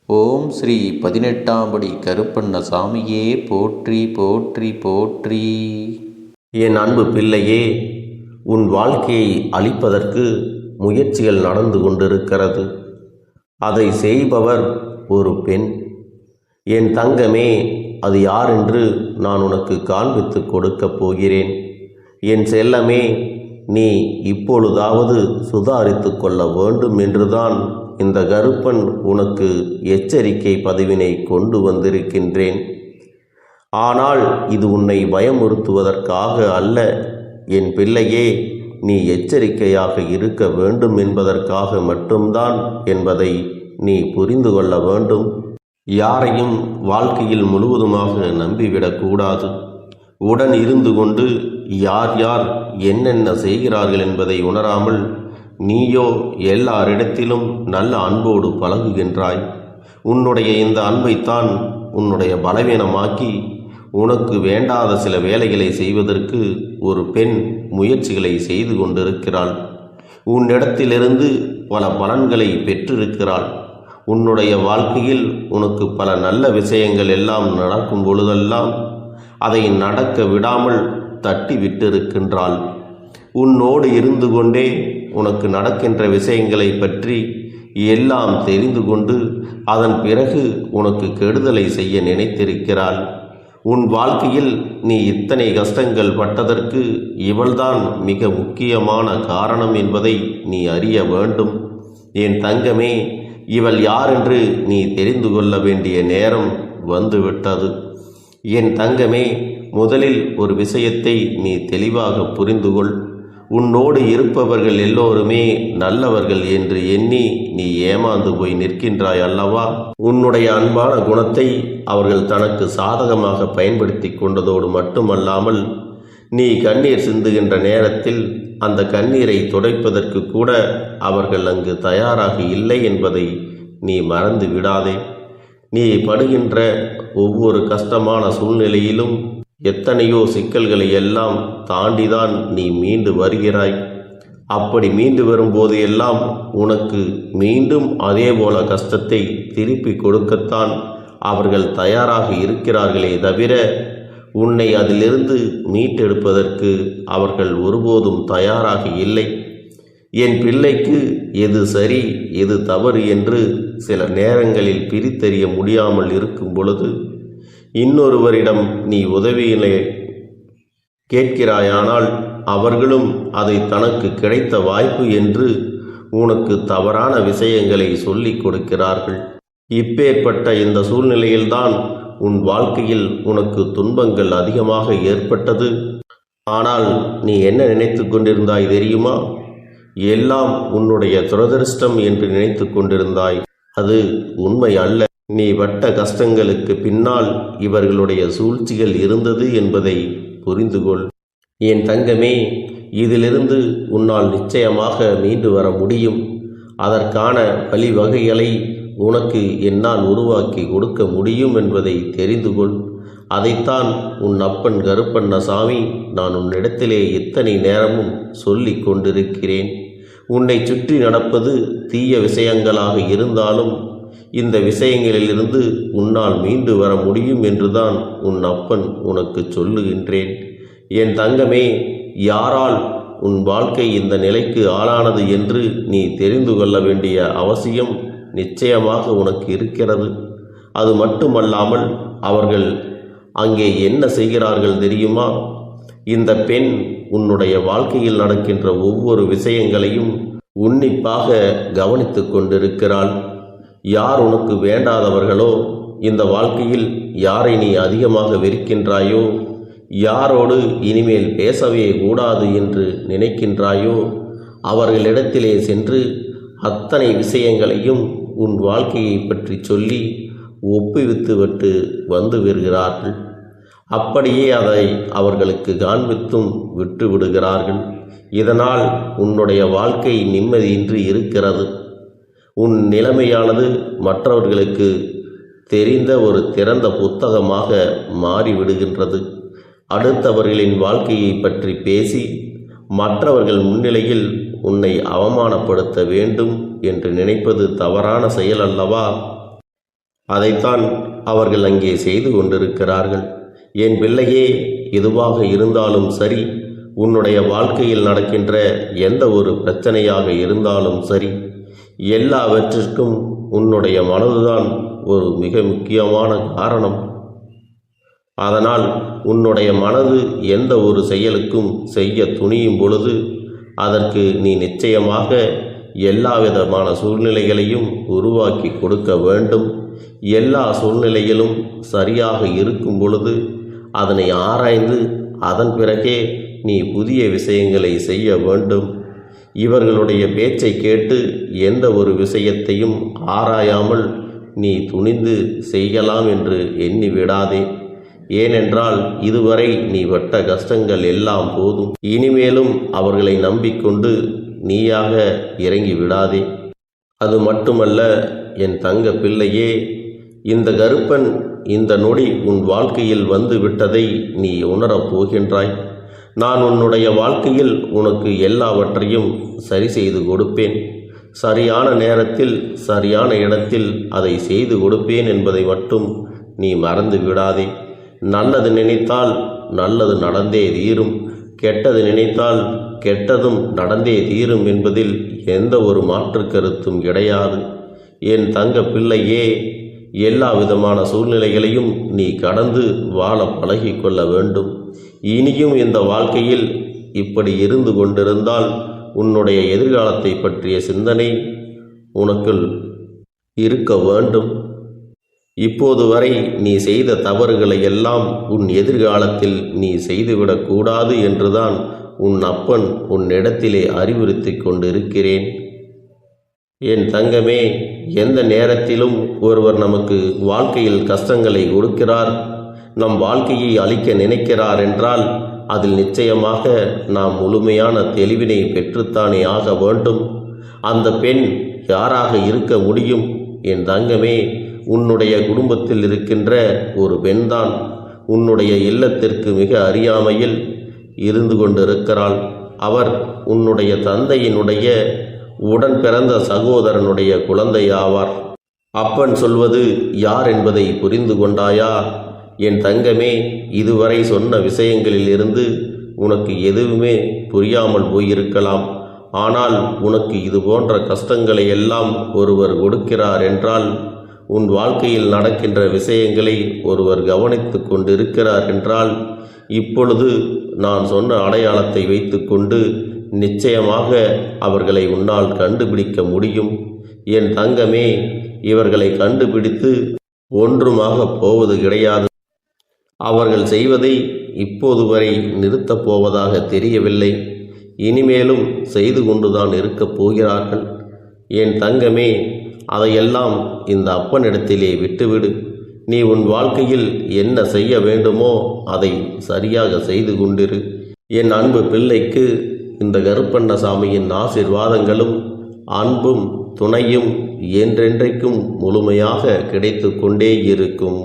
ஓம் ஸ்ரீ 18ஆம் படி கருப்பண்ணசாமியே போற்றி போற்றி போற்றி. என் அன்பு பிள்ளையே, உன் வாழ்க்கையை அழிப்பதற்கு முயற்சிகள் நடந்து கொண்டிருக்கிறது. அதை செய்பவர் ஒரு பெண். என் தங்கமே, அது யார் என்று நான் உனக்கு காண்பித்து கொடுக்கப் போகிறேன். என் செல்லமே, நீ இப்பொழுதாவது சுதாரித்து கொள்ள வேண்டும் என்றுதான் இந்த கருப்பன் உனக்கு எச்சரிக்கை பதிவினை கொண்டு வந்திருக்கின்றேன். ஆனால் இது உன்னை பயமுறுத்துவதற்காக அல்ல என் பிள்ளையே. நீ எச்சரிக்கையாக இருக்க வேண்டும் என்பதற்காக மட்டும்தான் என்பதை நீ புரிந்து கொள்ள வேண்டும். யாரையும் வாழ்க்கையில் முழுவதுமாக நம்பிவிடக்கூடாது. உடன் இருந்து கொண்டு யார் யார் என்னென்ன செய்கிறார்கள் என்பதை உணராமல் நீயோ எல்லாரிடத்திலும் நல்ல அன்போடு பழகுகின்றாய். உன்னுடைய இந்த அன்பைத்தான் உன்னுடைய பலவீனமாக்கி உனக்கு வேண்டாத சில வேலைகளை செய்வதற்கு ஒரு பெண் முயற்சிகளை செய்து கொண்டிருக்கிறாள். உன்னிடத்திலிருந்து பல பலன்களை பெற்றிருக்கிறாள். உன்னுடைய வாழ்க்கையில் உனக்கு பல நல்ல விஷயங்கள் எல்லாம் நடக்கும் பொழுதெல்லாம் அதை நடக்க விடாமல் தட்டி விட்டிருக்கின்றாள். உன்னோடு இருந்து கொண்டே உனக்கு நடக்கின்ற விஷயங்களை பற்றி எல்லாம் தெரிந்து கொண்டு அதன் பிறகு உனக்கு கெடுதலை செய்ய நினைத்திருக்கிறாள். உன் வாழ்க்கையில் நீ இத்தனை கஷ்டங்கள் பட்டதற்கு இவள்தான் மிக முக்கியமான காரணம் என்பதை நீ அறிய வேண்டும். என் தங்கமே, இவள் யார் என்று நீ தெரிந்து கொள்ள வேண்டிய நேரம் வந்துவிட்டது. என் தங்கமே, முதலில் ஒரு விஷயத்தை நீ தெளிவாக புரிந்து கொள். உன்னோடு இருப்பவர்கள் எல்லோருமே நல்லவர்கள் என்று எண்ணி நீ ஏமாந்து போய் நிற்கின்றாய் அல்லவா? உன்னுடைய அன்பான குணத்தை அவர்கள் தனக்கு சாதகமாக பயன்படுத்தி கொண்டதோடு மட்டுமல்லாமல் நீ கண்ணீர் சிந்துகின்ற நேரத்தில் அந்த கண்ணீரை துடைப்பதற்கு கூட அவர்கள் அங்கு தயாராக இல்லை என்பதை நீ மறந்து விடாதே. நீ படுகின்ற ஒவ்வொரு கஷ்டமான சூழ்நிலையிலும் எத்தனையோ சிக்கல்களை எல்லாம் தாண்டிதான் நீ மீண்டு வருகிறாய். அப்படி மீண்டு வரும்போது எல்லாம் உனக்கு மீண்டும் அதே போல கஷ்டத்தை திருப்பி கொடுக்கத்தான் அவர்கள் தயாராக இருக்கிறார்களே தவிர உன்னை அதிலிருந்து மீட்டெடுப்பதற்கு அவர்கள் ஒருபோதும் தயாராக இல்லை. என் பிள்ளைக்கு எது சரி எது தவறு என்று சில நேரங்களில் பிரித்தறிய முடியாமல் இருக்கும் பொழுது இன்னொருவரிடம் நீ உதவியினை கேட்கிறாயானால் அவர்களும் அதை தனக்கு கிடைத்த வாய்ப்பு என்று உனக்கு தவறான விஷயங்களை சொல்லிக் கொடுக்கிறார்கள். இப்பேற்பட்ட இந்த சூழ்நிலையில்தான் உன் வாழ்க்கையில் உனக்கு துன்பங்கள் அதிகமாக ஏற்பட்டது. ஆனால் நீ என்ன நினைத்து கொண்டிருந்தாய் தெரியுமா? எல்லாம் உன்னுடைய துரதிர்ஷ்டம் என்று நினைத்து கொண்டிருந்தாய். அது உண்மை அல்ல. நீ பட்ட கஷ்டங்களுக்கு பின்னால் இவர்களுடைய சூழ்ச்சிகள் இருந்தது என்பதை புரிந்து கொள். என் தங்கமே, இதிலிருந்து உன்னால் நிச்சயமாக மீண்டு வர முடியும். அதற்கான வழிவகைகளை உனக்கு என்னால் உருவாக்கி கொடுக்க முடியும் என்பதை தெரிந்து கொள். அதைத்தான் உன் அப்பன் கருப்பண்ணசாமி நான் உன்னிடத்திலே இத்தனை நேரமும் சொல்லி கொண்டிருக்கிறேன். உன்னை சுற்றி நடப்பது தீய விஷயங்களாக இருந்தாலும் இந்த விஷயங்களிலிருந்து உன்னால் மீண்டு வர முடியும் என்றுதான் உன் அப்பன் உனக்கு சொல்லுகின்றேன். என் தங்கமே, யாரால் உன் வாழ்க்கை இந்த நிலைக்கு ஆளானது என்று நீ தெரிந்து கொள்ள வேண்டிய அவசியம் நிச்சயமாக உனக்கு இருக்கிறது. அது மட்டுமல்லாமல் அவர்கள் அங்கே என்ன செய்கிறார்கள் தெரியுமா? இந்த பெண் உன்னுடைய வாழ்க்கையில் நடக்கின்ற ஒவ்வொரு விஷயங்களையும் உன்னிப்பாக கவனித்து கொண்டிருக்கிறாள். யார் உனக்கு வேண்டாதவர்களோ, இந்த வாழ்க்கையில் யாரை நீ அதிகமாக வெறுக்கின்றாயோ, யாரோடு இனிமேல் பேசவே கூடாது என்று நினைக்கின்றாயோ, அவர்களிடத்திலே சென்று அத்தனை விஷயங்களையும் உன் வாழ்க்கையை பற்றி சொல்லி ஒப்புவித்துவிட்டு வந்து வருகிறார்கள். அப்படியே அதை அவர்களுக்கு காண்பித்தும் விட்டு விடுகிறார்கள். இதனால் உன்னுடைய வாழ்க்கை நிம்மதியின்றி இருக்கிறது. உன் நிலைமையானது மற்றவர்களுக்கு தெரிந்த ஒரு திறந்த புத்தகமாக மாறிவிடுகின்றது. அடுத்தவர்களின் வாழ்க்கையை பற்றி பேசி மற்றவர்கள் முன்னிலையில் உன்னை அவமானப்படுத்த வேண்டும் என்று நினைப்பது தவறான செயல் அல்லவா? அதைத்தான் அவர்கள் அங்கே செய்து கொண்டிருக்கிறார்கள். என் பிள்ளையே, எதுவாக இருந்தாலும் சரி, உன்னுடைய வாழ்க்கையில் நடக்கின்ற எந்த ஒரு பிரச்சனையாக இருந்தாலும் சரி, எல்லாவற்றிற்கும் உன்னுடைய மனதுதான் ஒரு மிக முக்கியமான காரணம். அதனால் உன்னுடைய மனது எந்த ஒரு செயலுக்கும் செய்ய துணியும் பொழுது அதற்கு நீ நிச்சயமாக எல்லா விதமான சூழ்நிலைகளையும் உருவாக்கி கொடுக்க வேண்டும். எல்லா சூழ்நிலையிலும் சரியாக இருக்கும் பொழுது அதனை ஆராய்ந்து அதன் பிறகே நீ புதிய விஷயங்களை செய்ய வேண்டும். இவர்களுடைய பேச்சை கேட்டு எந்த ஒரு விஷயத்தையும் ஆராயாமல் நீ துணிந்து செய்யலாம் என்று எண்ணி விடாதே. ஏனென்றால் இதுவரை நீ பட்ட கஷ்டங்கள் எல்லாம் போதும். இனிமேலும் அவர்களை நம்பிக்கொண்டு நீயாக இறங்கி விடாதே. அது மட்டுமல்ல என் தங்க பிள்ளையே, இந்த கருப்பன் இந்த நொடி உன் வாழ்க்கையில் வந்து விட்டதை நீ உணரப் போகின்றாய். நான் உன்னுடைய வாழ்க்கையில் உனக்கு எல்லாவற்றையும் சரி செய்து கொடுப்பேன். சரியான நேரத்தில் சரியான இடத்தில் அதை செய்து கொடுப்பேன் என்பதை மட்டும் நீ மறந்து விடாதே. நல்லது நினைத்தால் நல்லது நடந்தே தீரும், கெட்டது நினைத்தால் கெட்டதும் நடந்தே தீரும் என்பதில் எந்த ஒரு மாற்று கருத்தும் கிடையாது. என் தங்க பிள்ளையே, எல்லா விதமான சூழ்நிலைகளையும் நீ கடந்து வாழ பழகிக்கொள்ள வேண்டும். இனியும் இந்த வாழ்க்கையில் இப்படி இருந்து கொண்டிருந்தால் உன்னுடைய எதிர்காலத்தை பற்றிய சிந்தனை உனக்குள் இருக்க வேண்டும். இப்போது வரை நீ செய்த தவறுகளை எல்லாம் உன் எதிர்காலத்தில் நீ செய்துவிடக்கூடாது என்றுதான் உன் அப்பன் உன்னிடத்திலே அறிவுறுத்தி கொண்டிருக்கிறேன். என் தங்கமே, எந்த நேரத்திலும் ஒருவர் நமக்கு வாழ்க்கையில் கஷ்டங்களை கொடுக்கிறார், நம் வாழ்க்கையை அழிக்க நினைக்கிறார் என்றால் அதில் நிச்சயமாக நாம் முழுமையான தெளிவினை பெற்றுத்தானே ஆக வேண்டும். அந்த பெண் யாராக இருக்க முடியும்? என் தங்கமே, உன்னுடைய குடும்பத்தில் இருக்கின்ற ஒரு பெண்தான் உன்னுடைய இல்லத்திற்கு மிக அறியாமையில் இருந்து கொண்டிருக்கிறாள். அவர் உன்னுடைய தந்தையினுடைய உடன் பிறந்த சகோதரனுடைய குழந்தை ஆவார். அப்பன் சொல்வது யார் என்பதை புரிந்து கொண்டாயா? என் தங்கமே, இதுவரை சொன்ன விஷயங்களில் இருந்து உனக்கு எதுவுமே புரியாமல் போயிருக்கலாம். ஆனால் உனக்கு இது போன்ற கஷ்டங்களை எல்லாம் ஒருவர் கொடுக்கிறார் என்றால், உன் வாழ்க்கையில் நடக்கின்ற விஷயங்களை ஒருவர் கவனித்து கொண்டிருக்கிறார் என்றால், இப்பொழுது நான் சொன்ன அடையாளத்தை வைத்துக்கொண்டு நிச்சயமாக அவர்களை உன்னால் கண்டுபிடிக்க முடியும். என் தங்கமே, இவர்களை கண்டுபிடித்து ஒன்றுமாக போவது கிடையாது. அவர்கள் செய்வதை இப்போது வரை நிறுத்தப் போவதாக தெரியவில்லை. இனிமேலும் செய்து கொண்டுதான் இருக்கப் போகிறார்கள். என் தங்கமே, அதையெல்லாம் இந்த அப்பனிடத்திலே விட்டுவிடு. நீ உன் வாழ்க்கையில் என்ன செய்ய வேண்டுமோ அதை சரியாக செய்து கொண்டிரு. என் அன்பு பிள்ளைக்கு இந்த கருப்பண்ணசாமியின் ஆசீர்வாதங்களும் அன்பும் துணையும் என்றென்றைக்கும் முழுமையாக கிடைத்து கொண்டே இருக்கும்.